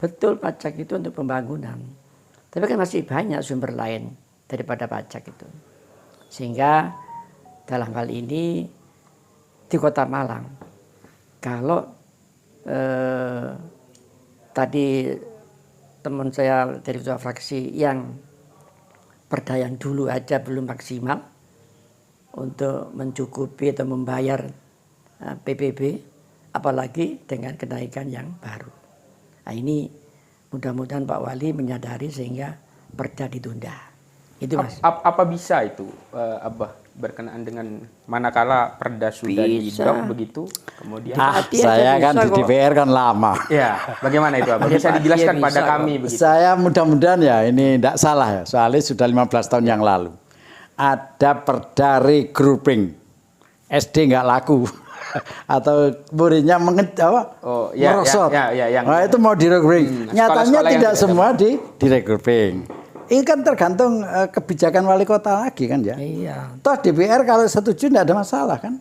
Betul, pajak itu untuk pembangunan. Tapi kan masih banyak sumber lain daripada pajak itu. Sehingga dalam hal ini di Kota Malang, kalau tadi teman saya dari ketua fraksi yang perda yang dulu aja belum maksimal untuk mencukupi atau membayar PBB, apalagi dengan kenaikan yang baru. Nah, ini mudah-mudahan Pak Wali menyadari sehingga perda ditunda. Itu Mas. Apa bisa itu, Abah, berkenaan dengan manakala perda sudah didok begitu, kemudian? Saya kan di DPR kan lama. Ya, bagaimana itu Abah? Bisa dijelaskan pada kami begitu? Saya mudah-mudahan ya ini tidak salah ya, soalnya sudah 15 tahun yang lalu. Ada perda regrouping, SD nggak laku. Atau muridnya merosot. Nah, itu mau di-regrouping. Nyatanya tidak semua di-regrouping. Ini kan tergantung kebijakan wali kota lagi kan ya. Iya. Toh DPR kalau setuju tidak ada masalah kan.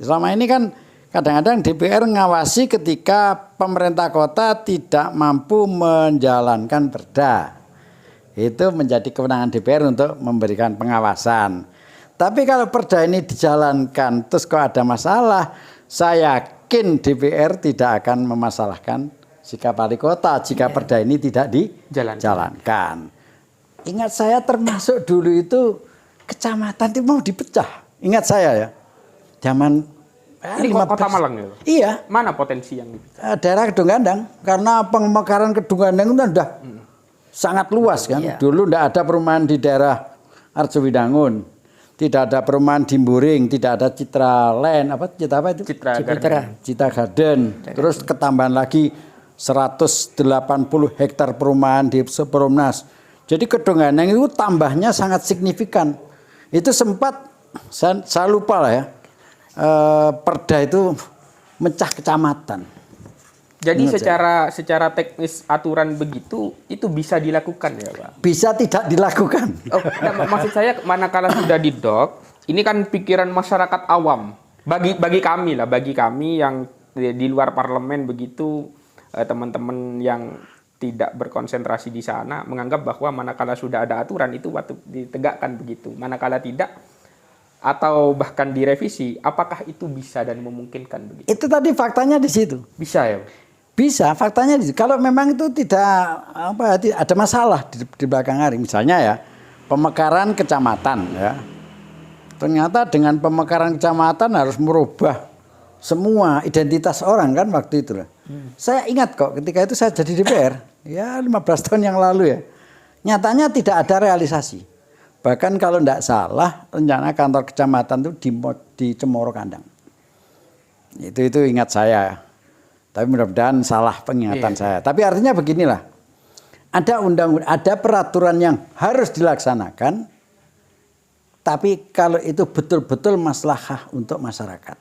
Selama ini kan kadang-kadang DPR ngawasi ketika pemerintah kota tidak mampu menjalankan perda. Itu menjadi kewenangan DPR untuk memberikan pengawasan. Tapi kalau perda ini dijalankan terus kok ada masalah, saya yakin DPR tidak akan memasalahkan sikap wali kota jika perda ini tidak dijalankan. Ingat saya termasuk dulu itu kecamatan itu mau dipecah. Ingat saya ya. Zaman ini Kota Malang ya? Iya. Mana potensi yang dipecah? Daerah Kedungandang. Karena pemekaran Kedungandang itu sudah sangat luas kan. Iya. Dulu tidak ada perumahan di daerah Arjowidangun. Tidak ada perumahan di Mburing, tidak ada Citra Land, Citra Garden. Terus ketambahan lagi 180 hektar perumahan di Seperumnas. Jadi Kedungandang itu tambahnya sangat signifikan. Itu sempat, saya lupa lah ya, perda itu mecah kecamatan. Jadi secara teknis aturan begitu itu bisa dilakukan ya Pak? Bisa tidak dilakukan. Maksud saya manakala sudah didok, ini kan pikiran masyarakat awam. Bagi kami yang di luar parlemen begitu, teman-teman yang tidak berkonsentrasi di sana menganggap bahwa manakala sudah ada aturan itu waktu ditegakkan begitu. Manakala tidak atau bahkan direvisi, apakah itu bisa dan memungkinkan begitu? Itu tadi faktanya di situ. Bisa ya? Bisa, faktanya kalau memang itu tidak ada masalah di belakang hari, misalnya ya pemekaran kecamatan ya, ternyata dengan pemekaran kecamatan harus merubah semua identitas orang kan waktu itu. Saya ingat kok ketika itu saya jadi DPR ya 15 tahun yang lalu ya, nyatanya tidak ada realisasi. Bahkan kalau tidak salah rencana kantor kecamatan itu di Cemoro Kandang. Itu ingat saya. Tapi mudah-mudahan salah pengingatan saya. Tapi artinya beginilah. Ada peraturan yang harus dilaksanakan. Tapi kalau itu betul-betul maslahah untuk masyarakat.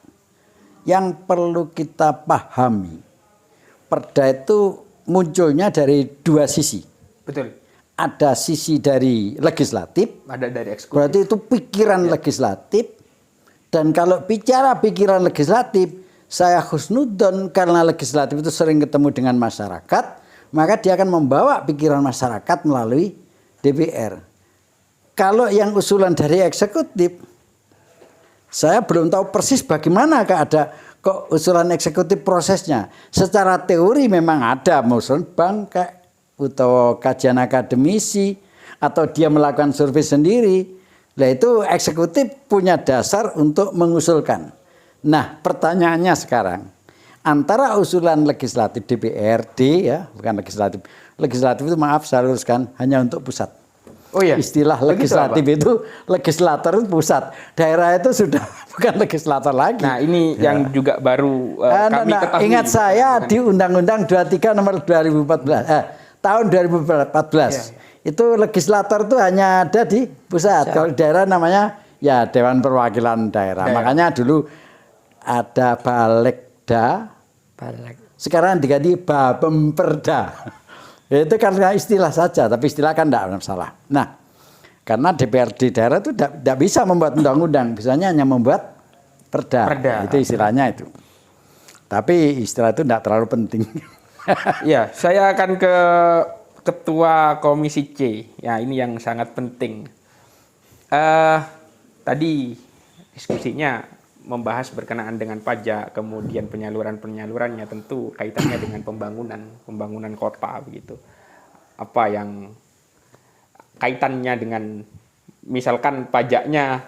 Yang perlu kita pahami. Perda itu munculnya dari dua sisi. Betul. Ada sisi dari legislatif. Ada dari eksekutif. Berarti itu pikiran legislatif. Dan kalau bicara pikiran legislatif, saya husnudon karena legislatif itu sering ketemu dengan masyarakat, maka dia akan membawa pikiran masyarakat melalui DPR. Kalau yang usulan dari eksekutif, saya belum tahu persis bagaimana ada kok usulan eksekutif prosesnya. Secara teori memang ada usulan bangkai atau kajian akademisi atau dia melakukan survei sendiri. Nah itu eksekutif punya dasar untuk mengusulkan. Nah pertanyaannya sekarang, antara usulan legislatif DPRD ya, bukan legislatif itu maaf saya luruskan hanya untuk pusat. Oh iya. Istilah legislatif itu legislator itu pusat, daerah itu sudah bukan legislator lagi. Nah ini yang juga baru kami ketahui. Ingat saya di Undang-Undang 23 nomor 2014 tahun 2014 itu legislator itu hanya ada di pusat. Kalau daerah namanya ya Dewan Perwakilan Daerah. Makanya dulu ada Balekda, sekarang diganti Bapemperda. Itu karena istilah saja, tapi istilah kan tidak masalah. Nah, karena DPRD daerah itu tidak bisa membuat undang-undang, bisanya hanya membuat perda. Itu istilahnya itu. Tapi istilah itu tidak terlalu penting. Ya, saya akan ke Ketua Komisi C. Ya, ini yang sangat penting. Tadi diskusinya membahas berkenaan dengan pajak, kemudian penyalurannya tentu kaitannya dengan pembangunan kota begitu. Apa yang kaitannya dengan misalkan pajaknya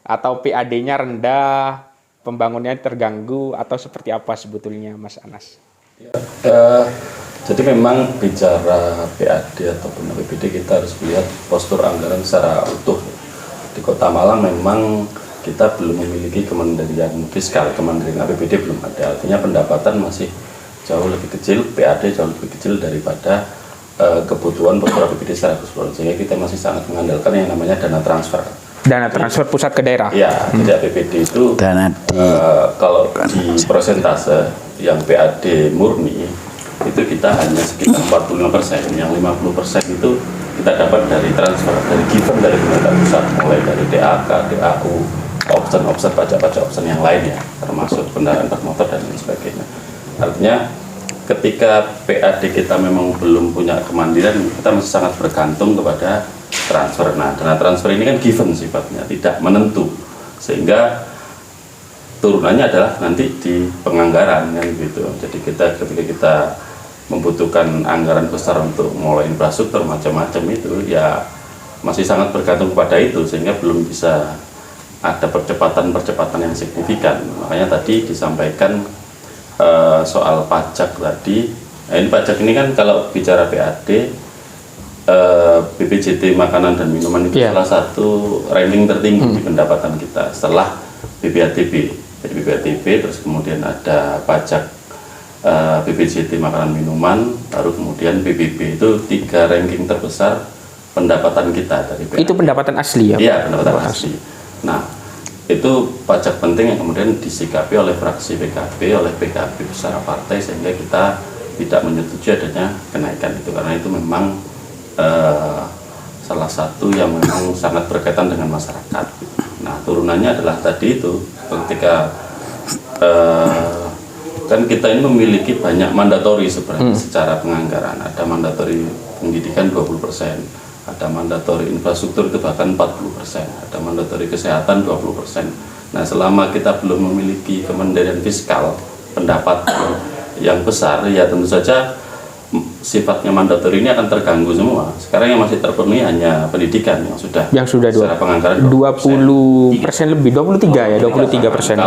atau PAD-nya rendah, pembangunannya terganggu atau seperti apa sebetulnya, Mas Anas? Jadi memang bicara PAD ataupun APBD kita harus melihat postur anggaran secara utuh. Di Kota Malang memang kita belum memiliki kemandirian fiskal, kemandirian APBD belum ada. Artinya pendapatan masih jauh lebih kecil, PAD jauh lebih kecil daripada kebutuhan postur APBD secara keseluruhan. Sehingga kita masih sangat mengandalkan yang namanya dana transfer. Dana transfer pusat ke daerah. Ya, jadi APBD itu kalau di persentase yang PAD murni itu kita hanya sekitar 45%, yang 50% itu kita dapat dari transfer, dari given dari pemerintah pusat, mulai dari DAK, DAU, option pajak-pajak option yang lainnya, termasuk kendaraan bermotor dan lain sebagainya. Artinya ketika PAD kita memang belum punya kemandirian, kita masih sangat bergantung kepada transfer. Nah, dana transfer ini kan given sifatnya, tidak menentu, sehingga turunannya adalah nanti di penganggaran kan gitu. Jadi ketika kita membutuhkan anggaran besar untuk mulai infrastruktur macam-macam itu ya masih sangat bergantung kepada itu, sehingga belum bisa ada percepatan yang signifikan. Makanya tadi disampaikan soal pajak tadi. Nah, ini pajak ini kan kalau bicara PAD, BPJT makanan dan minuman itu salah satu ranking tertinggi di pendapatan kita setelah BPATB. Jadi BPATB, terus kemudian ada pajak BPJT makanan minuman, baru kemudian BBB. Itu 3 ranking terbesar pendapatan kita dari PAD. Itu pendapatan asli ya? Iya, pendapatan asli. Nah, itu pajak penting yang kemudian disikapi oleh fraksi PKB, oleh PKB secara partai, sehingga kita tidak menyetujui adanya kenaikan itu, karena itu memang salah satu yang memang sangat berkaitan dengan masyarakat. Nah, turunannya adalah tadi itu ketika kan kita ini memiliki banyak mandatori sebenarnya secara penganggaran. Ada mandatori pendidikan 20%, ada mandatori infrastruktur itu bahkan 40%, ada mandatori kesehatan 20%. Nah, selama kita belum memiliki kemandirian fiskal, pendapatan yang besar, ya tentu saja sifatnya mandatori ini akan terganggu semua. Sekarang yang masih terpenuhi hanya pendidikan yang sudah secara penganggaran 20% lebih, 23 ya, 23%.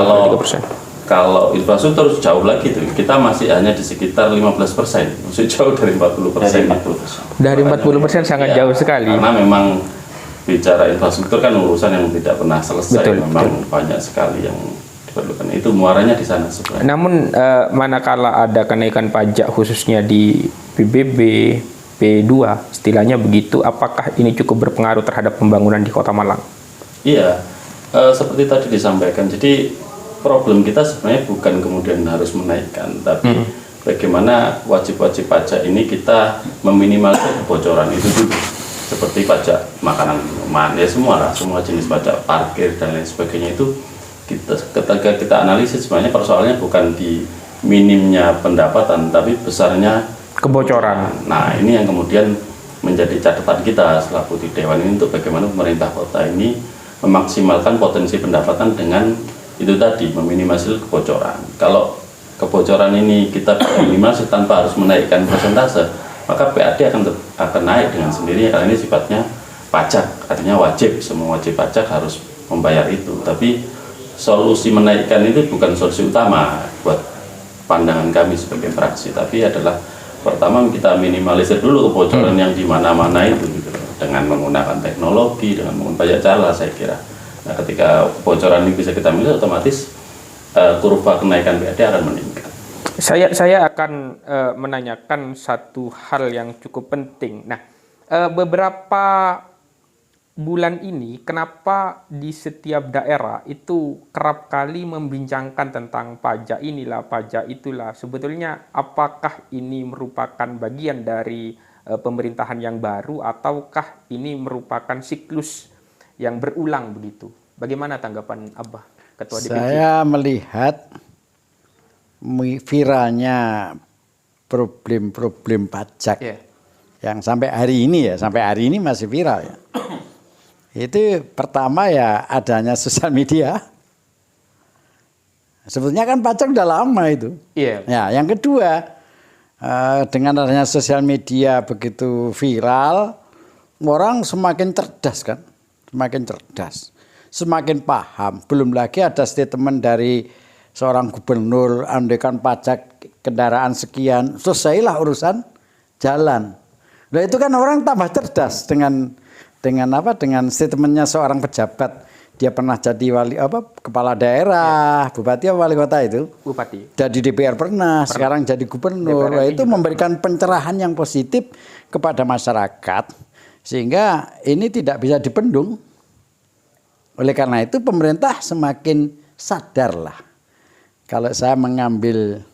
Kalau infrastruktur jauh lagi tuh, kita masih hanya di sekitar 15%, masih jauh dari 40% itu. Dari 40% sangat jauh sekali. Karena memang bicara infrastruktur kan urusan yang tidak pernah selesai, memang banyak sekali yang diperlukan. Itu muaranya di sana sebenarnya. Namun manakala ada kenaikan pajak khususnya di PBB, P2, istilahnya begitu, apakah ini cukup berpengaruh terhadap pembangunan di Kota Malang? Iya, seperti tadi disampaikan. Jadi problem kita sebenarnya bukan kemudian harus menaikkan, tapi bagaimana wajib-wajib pajak ini kita meminimalkan kebocoran itu dulu. Seperti pajak makanan minuman, ya semua jenis pajak parkir dan lain sebagainya itu ketika kita analisis sebenarnya persoalannya bukan di minimnya pendapatan, tapi besarnya kebocoran. Nah, ini yang kemudian menjadi catatan kita selaku di Dewan ini untuk bagaimana pemerintah kota ini memaksimalkan potensi pendapatan dengan itu tadi, meminimalisir kebocoran. Kalau kebocoran ini kita minimalisir tanpa harus menaikkan persentase, maka PAD akan naik dengan sendirinya, karena ini sifatnya pajak, artinya wajib, semua wajib pajak harus membayar itu. Tapi solusi menaikkan itu bukan solusi utama buat pandangan kami sebagai fraksi, tapi adalah pertama kita minimalisir dulu kebocoran yang di mana-mana itu gitu, dengan menggunakan teknologi, dengan menggunakan banyak cara saya kira. Nah, ketika kebocoran ini bisa kita milih, otomatis kurva kenaikan PAD akan meningkat. Saya akan menanyakan satu hal yang cukup penting. Nah, beberapa bulan ini, kenapa di setiap daerah itu kerap kali membincangkan tentang pajak inilah, pajak itulah. Sebetulnya apakah ini merupakan bagian dari pemerintahan yang baru, ataukah ini merupakan siklus yang berulang begitu? Bagaimana tanggapan Abah, Ketua DPC? Saya melihat viralnya problem-problem pajak Iya. yang sampai hari ini masih viral ya. Itu pertama ya adanya sosial media. Sebetulnya kan pajak udah lama itu. Iya. Ya, yang kedua dengan adanya sosial media begitu viral, orang semakin cerdas kan, semakin cerdas, semakin paham. Belum lagi ada statement dari seorang gubernur, andaikan pajak kendaraan sekian, selesailah urusan jalan. Nah itu kan orang tambah cerdas dengan statementnya seorang pejabat. Dia pernah jadi kepala daerah, bupati atau wali kota itu? Bupati. Jadi DPR pernah, sekarang jadi gubernur. Nah, itu memberikan pencerahan yang positif kepada masyarakat sehingga ini tidak bisa dibendung. Oleh karena itu pemerintah semakin sadarlah. Kalau saya mengambil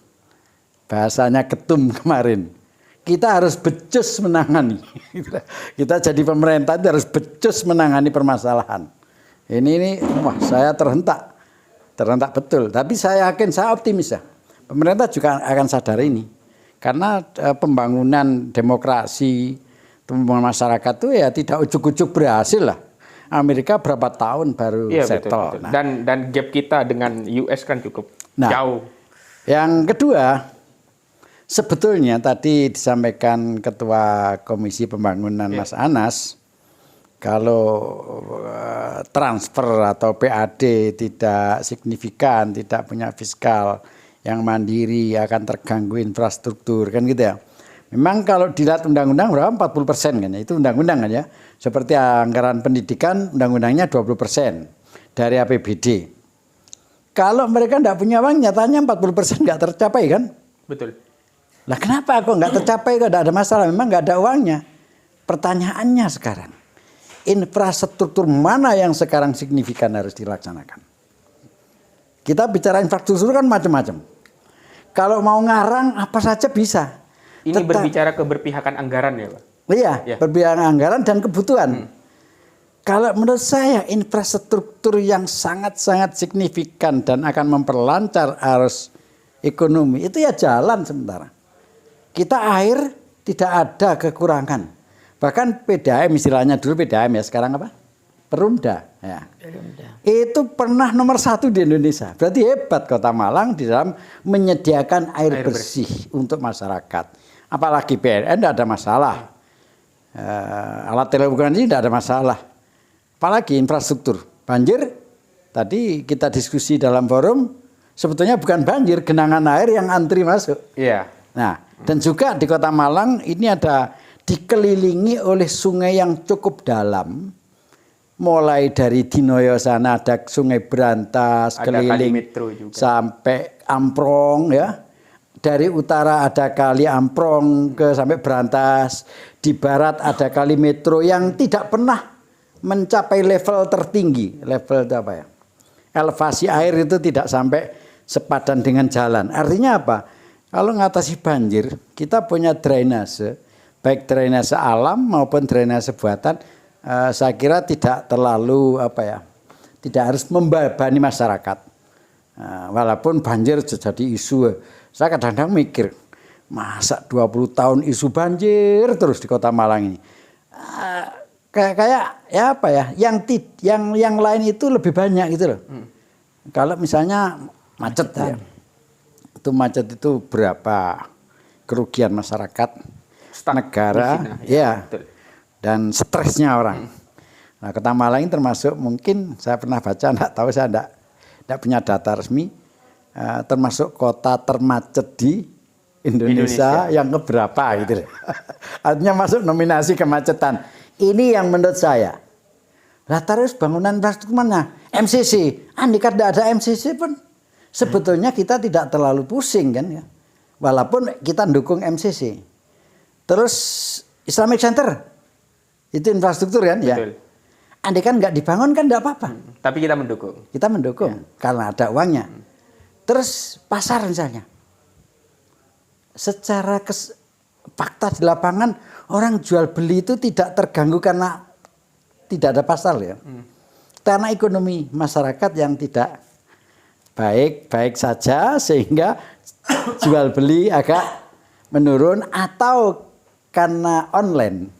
bahasanya ketum kemarin, kita harus becus menangani. Kita jadi pemerintah itu harus becus menangani permasalahan. Ini wah saya terhentak betul. Tapi saya yakin, saya optimis ya. Pemerintah juga akan sadar ini, karena pembangunan demokrasi, pembangunan masyarakat itu ya tidak ujuk-ujuk berhasil lah. Amerika berapa tahun baru settle. Betul. Nah, dan gap kita dengan US kan cukup jauh. Yang kedua, sebetulnya tadi disampaikan Ketua Komisi Pembangunan Mas Anas, kalau transfer atau PAD tidak signifikan, tidak punya fiskal yang mandiri, akan terganggu infrastruktur, kan gitu ya. Memang kalau dilihat undang-undang berapa 40% kan ya, itu undang-undang kan ya. Seperti anggaran pendidikan, undang-undangnya 20% dari APBD. Kalau mereka tidak punya uang, nyatanya 40% nggak tercapai kan? Betul. Lah kenapa kok nggak tercapai, kok tidak ada masalah, memang nggak ada uangnya. Pertanyaannya sekarang, infrastruktur mana yang sekarang signifikan harus dilaksanakan? Kita bicara infrastruktur kan macam-macam. Kalau mau ngarang apa saja bisa. Ini berbicara keberpihakan anggaran ya Pak? Iya, berbicara anggaran dan kebutuhan. Kalau menurut saya infrastruktur yang sangat-sangat signifikan dan akan memperlancar arus ekonomi itu ya jalan sementara. Kita air tidak ada kekurangan. Bahkan PDAM, istilahnya dulu PDAM ya, sekarang apa? Perumda. Ya. Itu pernah nomor 1 di Indonesia. Berarti hebat Kota Malang di dalam menyediakan air bersih untuk masyarakat. Apalagi PLN tidak ada masalah. Alat telekomunikasi tidak ada masalah. Apalagi infrastruktur. Banjir, tadi kita diskusi dalam forum, sebetulnya bukan banjir, genangan air yang antri masuk. Iya. Nah, dan juga di Kota Malang ini ada dikelilingi oleh sungai yang cukup dalam. Mulai dari Dinoyo sana ada Sungai Berantas, ada keliling sampai Amprong ya. Dari utara ada Kali Amprong sampai Berantas. Di barat ada Kali Metro yang tidak pernah mencapai level tertinggi. Level itu apa ya? Elevasi air itu tidak sampai sepadan dengan jalan. Artinya apa? Kalau mengatasi banjir, kita punya drainase, baik drainase alam maupun drainase buatan, saya kira tidak terlalu tidak harus membebani masyarakat. Walaupun banjir jadi isu, saya kadang-kadang mikir, masa 20 tahun isu banjir terus di Kota Malang ini. Yang lain itu lebih banyak gitu loh. Kalau misalnya macet ya. Itu macet itu berapa kerugian masyarakat, negara, ya. Dan stresnya orang. Nah, Kota Malang ini termasuk, mungkin saya pernah baca, enggak tahu, saya enggak punya data resmi, termasuk kota termacet di Indonesia yang keberapa gitu. Artinya masuk nominasi kemacetan. Ini yang menurut saya. Lah terus bangunan infrastruktur mana? MCC. Andai tidak ada MCC pun sebetulnya kita tidak terlalu pusing kan ya. Walaupun kita dukung MCC. Terus Islamic Center. Itu infrastruktur kan ya. Andai kan nggak dibangun kan nggak apa-apa. Tapi kita mendukung. Kita mendukung karena ada uangnya. Terus pasar misalnya. Secara fakta di lapangan orang jual beli itu tidak terganggu karena tidak ada pasar ya. Karena ekonomi masyarakat yang tidak baik saja sehingga jual beli agak menurun atau karena online.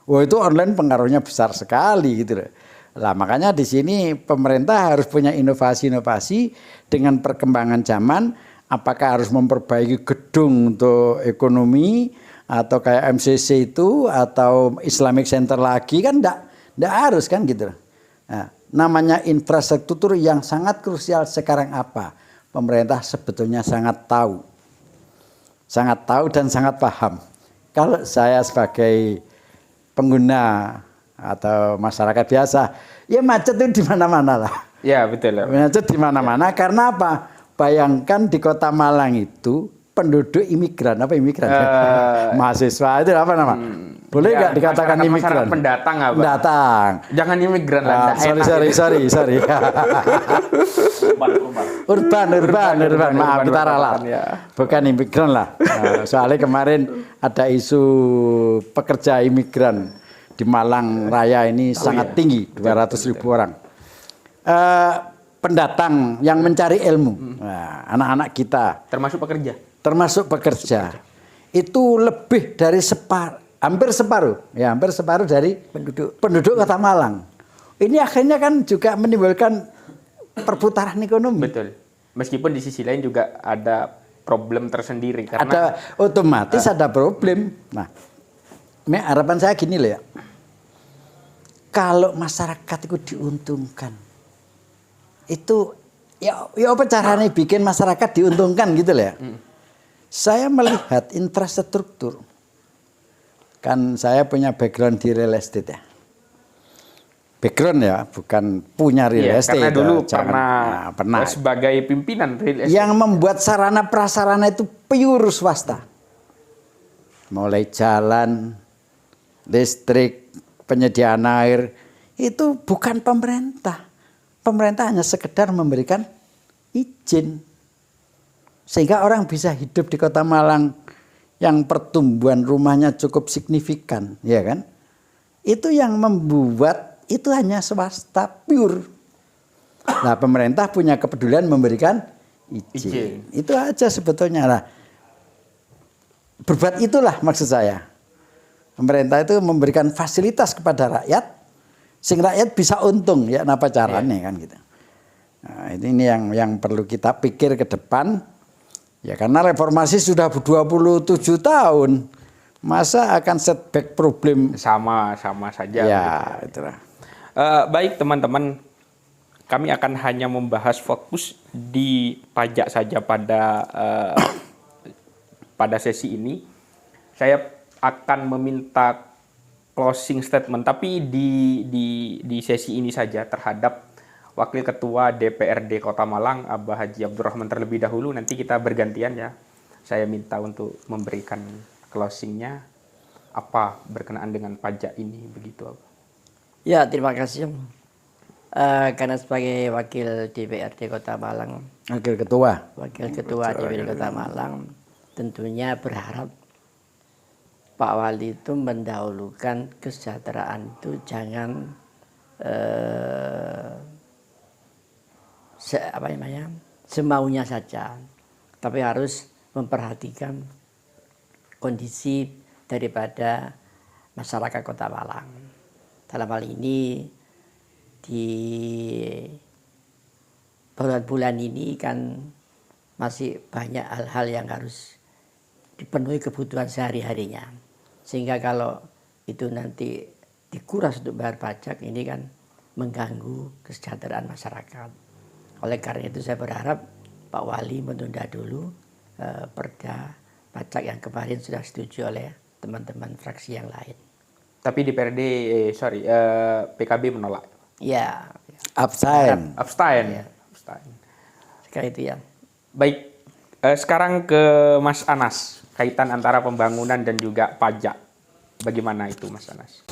Wah, itu online pengaruhnya besar sekali gitu loh. Lah makanya di sini pemerintah harus punya inovasi-inovasi dengan perkembangan zaman. Apakah harus memperbaiki gedung untuk ekonomi atau kayak MCC itu atau Islamic Center lagi kan enggak harus kan gitu. Nah, namanya infrastruktur yang sangat krusial sekarang apa? Pemerintah sebetulnya sangat tahu dan sangat paham. Kalau saya sebagai pengguna atau masyarakat biasa, ya macet itu di mana-mana lah. Ya betul. Macet di mana-mana karena apa? Bayangkan di Kota Malang itu penduduk imigran, apa imigran? Mahasiswa itu apa nama? Boleh nggak dikatakan imigran? Pendatang apa? Pendatang. Jangan imigran lah. Sorry. Urban. Maaf kita ralat. Ya. Bukan imigran lah. Soalnya kemarin ada isu pekerja imigran di Malang Raya ini sangat tinggi, 200.000 orang. Pendatang yang mencari ilmu, nah, anak-anak kita. Termasuk pekerja. Itu lebih dari hampir separuh dari penduduk Kota Malang. Ini akhirnya kan juga menimbulkan perputaran ekonomi. Betul. Meskipun di sisi lain juga ada problem tersendiri karena ada otomatis ada problem. Nah, harapan saya gini loh ya. Kalau masyarakat itu diuntungkan, itu ya apa caranya bikin masyarakat diuntungkan gitu loh ya. Saya melihat infrastruktur. Kan saya punya background di real estate ya. Background ya, bukan punya real estate. Karena dulu pernah sebagai pimpinan real estate. Yang membuat sarana prasarana itu pure swasta. Mulai jalan, listrik, penyediaan air, itu bukan pemerintah. Pemerintah hanya sekedar memberikan izin. Sehingga orang bisa hidup di Kota Malang yang pertumbuhan rumahnya cukup signifikan, ya kan? Itu yang membuat itu hanya swasta pure. Nah, pemerintah punya kepedulian memberikan izin. Itu aja sebetulnya lah. Berbuat itulah maksud saya. Pemerintah itu memberikan fasilitas kepada rakyat, sehingga rakyat bisa untung, ya apa caranya kan gitu. Nah, ini yang perlu kita pikir ke depan. Ya karena reformasi sudah 27 tahun, masa akan setback problem? Sama saja. Ya, itulah. Baik teman-teman, kami akan hanya membahas fokus di pajak saja pada sesi ini. Saya akan meminta closing statement, tapi di sesi ini saja terhadap Wakil Ketua DPRD Kota Malang, Abah Haji Abdurrahman terlebih dahulu. Nanti kita bergantian ya. Saya minta untuk memberikan closingnya apa berkenaan dengan pajak ini, begitu Abah. Ya, terima kasih. Karena sebagai Wakil DPRD Kota Malang, Wakil Ketua DPRD Kota Malang, tentunya berharap Pak Wali itu mendahulukan kesejahteraan itu jangan semaunya saja, tapi harus memperhatikan kondisi daripada masyarakat Kota Malang. Dalam hal ini di bulan-bulan ini kan masih banyak hal-hal yang harus dipenuhi kebutuhan sehari-harinya, sehingga kalau itu nanti dikuras untuk bayar pajak, ini kan mengganggu kesejahteraan masyarakat. Oleh karena itu saya berharap Pak Wali menunda dulu perda pajak yang kemarin sudah setuju oleh teman-teman fraksi yang lain. Tapi di PKB menolak. Ya. Abstain. Ya. Sekali itu ya. Baik, sekarang ke Mas Anas, kaitan antara pembangunan dan juga pajak. Bagaimana itu Mas Anas?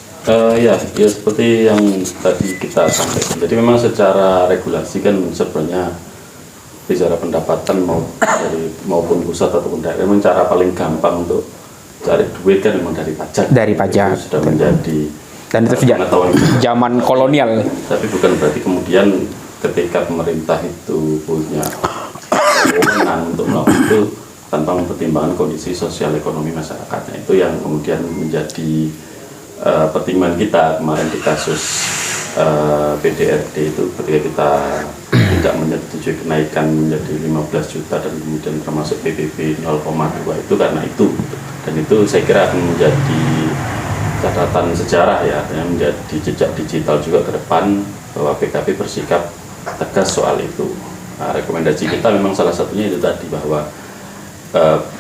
Ya seperti yang tadi kita sampaikan. Jadi memang secara regulasi kan sebenarnya bicara pendapatan maupun pusat ataupun daerah, memang cara paling gampang untuk cari duit kan memang dari pajak. Dari pajak. Itu sudah menjadi dan itu sejak zaman kolonial. Tapi bukan berarti kemudian ketika pemerintah itu punya wewenang untuk melakukan itu tanpa mempertimbangkan kondisi sosial ekonomi masyarakatnya. Itu yang kemudian menjadi pertimbangan kita kemarin di kasus PDRD itu, ketika kita tidak menyetujui kenaikan menjadi 15 juta dan kemudian termasuk PBB 0,2 itu karena itu. Dan itu saya kira akan menjadi catatan sejarah ya, yang menjadi jejak digital juga ke depan bahwa PKB bersikap tegas soal itu. Nah, rekomendasi kita memang salah satunya itu tadi, bahwa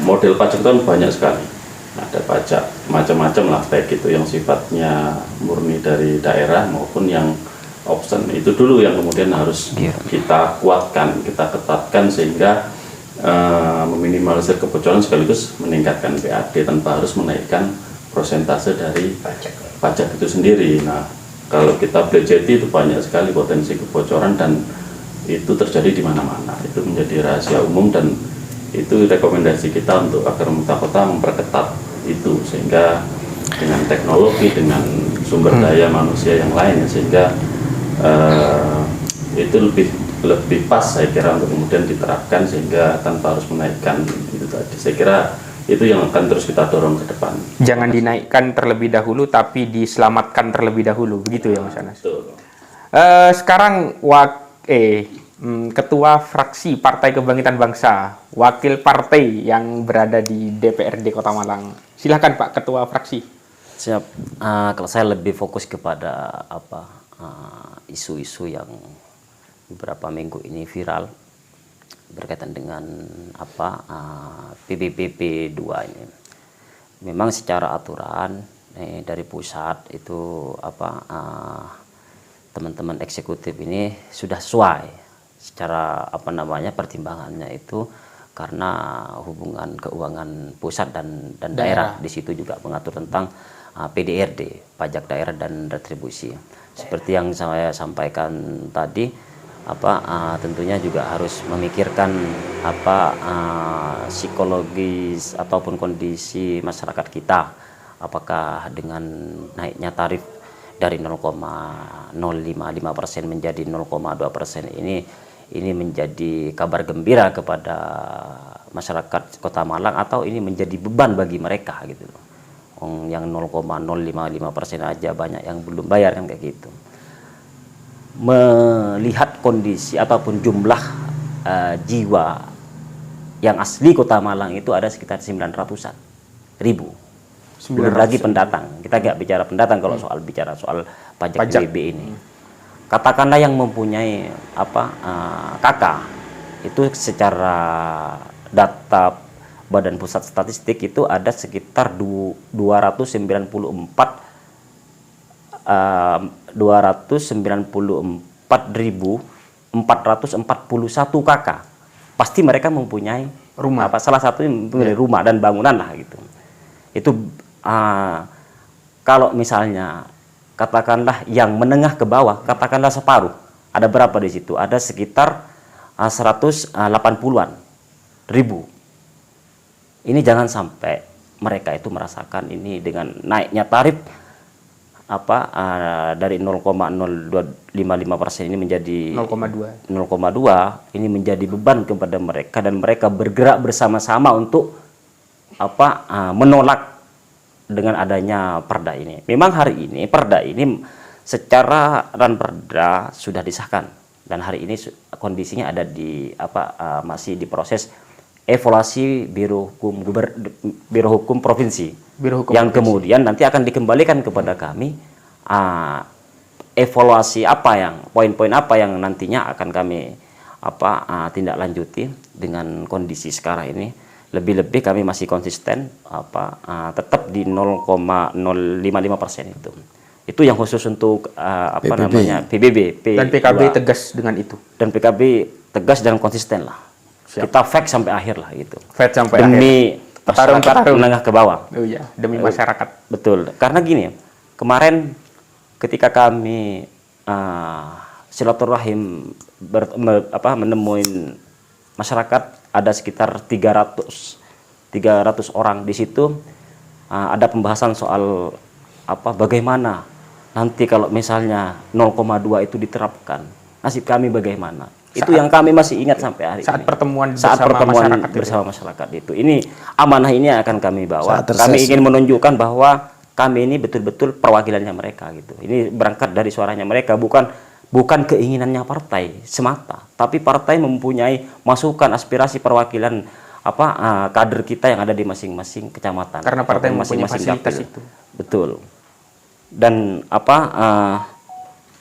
model pajak itu kan banyak sekali. Ada pajak macam-macam lah, baik itu yang sifatnya murni dari daerah maupun yang option. Itu dulu yang kemudian harus kita kuatkan, kita ketatkan sehingga meminimalisir kebocoran sekaligus meningkatkan PAD tanpa harus menaikkan prosentase dari pajak itu sendiri. Nah, kalau kita belajeti itu banyak sekali potensi kebocoran dan itu terjadi di mana-mana. Itu menjadi rahasia umum dan itu rekomendasi kita untuk agar pemerintah kota memperketat itu, sehingga dengan teknologi, dengan sumber daya manusia yang lain, sehingga itu lebih pas saya kira untuk kemudian diterapkan sehingga tanpa harus menaikkan itu tadi. Saya kira itu yang akan terus kita dorong ke depan. Jangan dinaikkan terlebih dahulu, tapi diselamatkan terlebih dahulu, begitu ya Mas Anas. Betul. Sekarang Ketua Fraksi Partai Kebangkitan Bangsa, wakil partai yang berada di DPRD Kota Malang. Silakan Pak Ketua Fraksi. Siap. Kalau saya lebih fokus kepada isu-isu yang beberapa minggu ini viral berkaitan dengan PBBP 2 ini. Memang secara aturan dari pusat itu teman-teman eksekutif ini sudah sesuai secara pertimbangannya itu, karena hubungan keuangan pusat dan daerah di situ juga mengatur tentang PDRD, pajak daerah dan retribusi. Seperti yang saya sampaikan tadi, tentunya juga harus memikirkan psikologis ataupun kondisi masyarakat kita. Apakah dengan naiknya tarif dari 0,055% menjadi 0,2% ini menjadi kabar gembira kepada masyarakat Kota Malang, atau ini menjadi beban bagi mereka gitu loh. Yang 0,055% aja banyak yang belum bayar kan kayak gitu. Melihat kondisi ataupun jumlah jiwa yang asli Kota Malang itu ada sekitar 900-an ribu. Belum lagi pendatang. Kita nggak bicara pendatang kalau bicara soal pajak PBB ini. Katakanlah yang mempunyai KK itu secara data Badan Pusat Statistik itu ada sekitar 294.441 KK. Pasti mereka mempunyai rumah. Salah satunya mempunyai rumah dan bangunan lah gitu. Itu kalau misalnya katakanlah yang menengah ke bawah, katakanlah separuh, ada berapa di situ? Ada sekitar 180-an ribu. Ini jangan sampai mereka itu merasakan ini dengan naiknya tarif dari 0,0255% ini menjadi 0,2. Ini menjadi beban kepada mereka, dan mereka bergerak bersama-sama untuk menolak dengan adanya perda ini. Memang hari ini perda ini secara ranperda sudah disahkan, dan hari ini kondisinya ada di masih diproses evaluasi Biro Hukum Provinsi, yang kemudian nanti akan dikembalikan kepada kami evaluasi poin-poin apa yang nantinya akan kami tindak lanjuti dengan kondisi sekarang ini. Lebih-lebih kami masih konsisten tetap di 0,055% itu. Itu yang khusus untuk PBB. Dan PKB tegas dengan itu. Dan PKB tegas dan konsisten lah. Siap. Kita fight sampai akhir lah gitu. Fight sampai demi akhir. Demi menengah ke bawah. Oh iya, demi masyarakat. Betul. Karena gini, kemarin ketika kami silaturahim menemuin masyarakat, ada sekitar 300 orang di situ. Ada pembahasan soal bagaimana nanti kalau misalnya 0,2 itu diterapkan, nasib kami bagaimana. Itu yang kami masih ingat sampai hari Saat ini. pertemuan Saat bersama pertemuan masyarakat itu. bersama masyarakat itu. Ini amanah ini akan kami bawa. Saat Kami reses. ingin menunjukkan bahwa kami ini betul-betul perwakilannya mereka gitu. Ini berangkat dari suaranya mereka, bukan keinginannya partai semata, tapi partai mempunyai masukan aspirasi perwakilan kader kita yang ada di masing-masing kecamatan. Karena partai ataupun mempunyai masing-masing fasilitas dapil. itu. Betul. Dan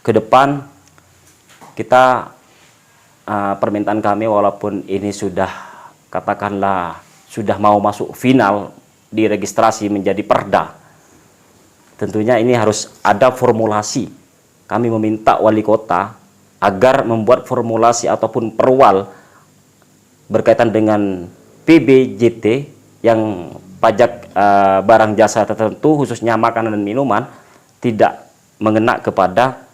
ke depan kita permintaan kami, walaupun ini sudah katakanlah sudah mau masuk final diregistrasi menjadi perda, tentunya ini harus ada formulasi. Kami meminta wali kota agar membuat formulasi ataupun perwal berkaitan dengan PBJT yang pajak barang jasa tertentu khususnya makanan dan minuman tidak mengena kepada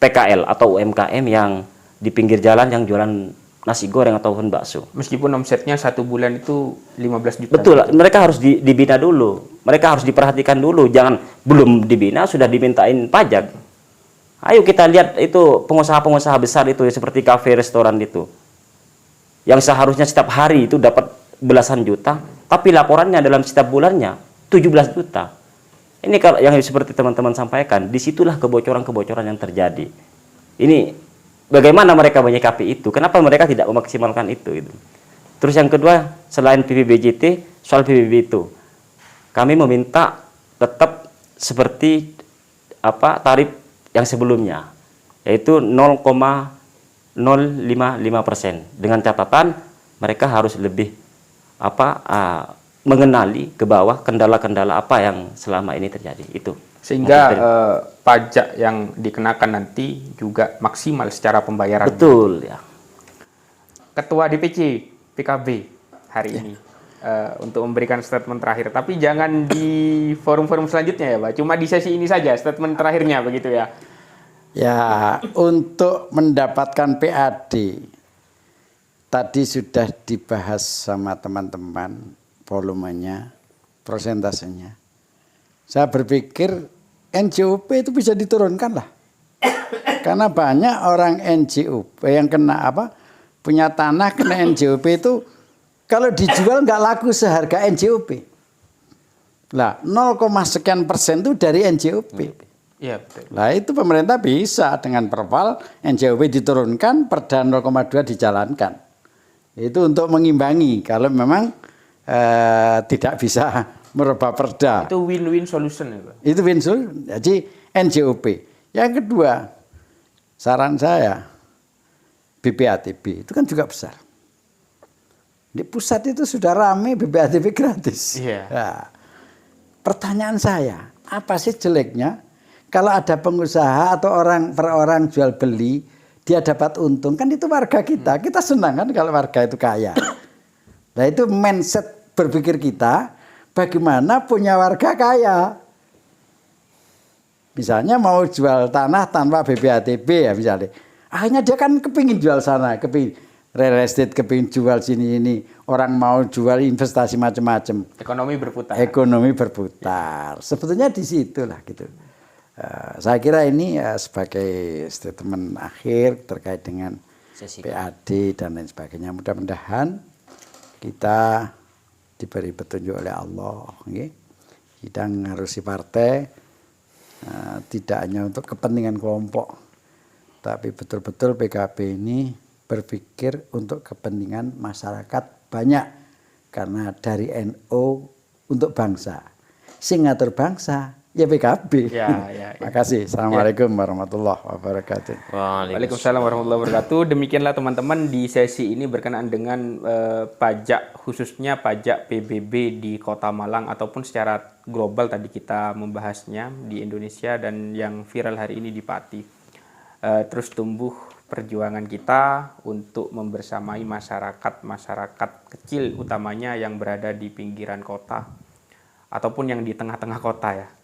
PKL atau UMKM yang di pinggir jalan yang jualan nasi goreng ataupun bakso. Meskipun omsetnya 1 bulan itu 15 juta. Betul, mereka harus dibina dulu. Mereka harus diperhatikan dulu. Jangan belum dibina sudah dimintain pajak. Ayo kita lihat itu pengusaha-pengusaha besar itu seperti kafe, restoran itu. Yang seharusnya setiap hari itu dapat belasan juta, tapi laporannya dalam setiap bulannya 17 juta. Ini kalau yang seperti teman-teman sampaikan, disitulah kebocoran-kebocoran yang terjadi. Ini bagaimana mereka menyikapi itu? Kenapa mereka tidak memaksimalkan itu? Gitu. Terus yang kedua, selain PBBJT, soal PBB itu, kami meminta tetap seperti tarif yang sebelumnya, yaitu 0,055%. Dengan catatan mereka harus lebih mengenali ke bawah kendala-kendala apa yang selama ini terjadi. Itu. Sehingga pajak yang dikenakan nanti juga maksimal secara pembayaran. Betul ya. Ketua DPC PKB hari ini untuk memberikan statement terakhir. Tapi jangan di forum-forum selanjutnya ya, Pak. Cuma di sesi ini saja statement terakhirnya begitu ya. Ya, untuk mendapatkan PAD tadi sudah dibahas sama teman-teman volumenya, persentasenya. Saya berpikir NJOP itu bisa diturunkan lah. Karena banyak orang NJOP yang kena punya tanah kena NJOP itu kalau dijual nggak laku seharga NJOP. Lah 0, sekian persen itu dari NJOP. Iya, betul. Lah itu pemerintah bisa dengan perwal NJOP diturunkan, perda 0,2 dijalankan. Itu untuk mengimbangi kalau memang tidak bisa merubah perda. Itu win-win solution ya, Pak. Itu win solution. Jadi NJOP. Yang kedua, saran saya BPATB itu kan juga besar. Di pusat itu sudah ramai BPATB gratis. Iya. Nah, pertanyaan saya, apa sih jeleknya kalau ada pengusaha atau orang per orang jual beli dia dapat untung, kan itu warga kita. Kita senang kan kalau warga itu kaya. Nah itu mindset berpikir kita, bagaimana punya warga kaya. Misalnya mau jual tanah tanpa BPATB ya misalnya. Akhirnya dia kan kepingin jual sana, kepingin real estate, kepingin jual sini ini. Orang mau jual investasi macam-macam. Ekonomi berputar. Ekonomi berputar. Sebetulnya di situlah gitu. Saya kira ini sebagai statement akhir terkait dengan PAD dan lain sebagainya. Mudah-mudahan kita diberi petunjuk oleh Allah. Kita ngarusi partai tidak hanya untuk kepentingan kelompok, tapi betul-betul PKB ini berpikir untuk kepentingan masyarakat banyak. Karena dari NU untuk bangsa. Sing ngatur bangsa ya PKB. Ya. Makasih. Assalamualaikum warahmatullahi wabarakatuh. Waalaikumsalam warahmatullahi wabarakatuh. Demikianlah teman-teman di sesi ini berkenaan dengan pajak, khususnya pajak PBB di Kota Malang ataupun secara global tadi kita membahasnya di Indonesia dan yang viral hari ini di Pati. Terus tumbuh perjuangan kita untuk membersamai masyarakat kecil utamanya yang berada di pinggiran kota ataupun yang di tengah-tengah kota ya.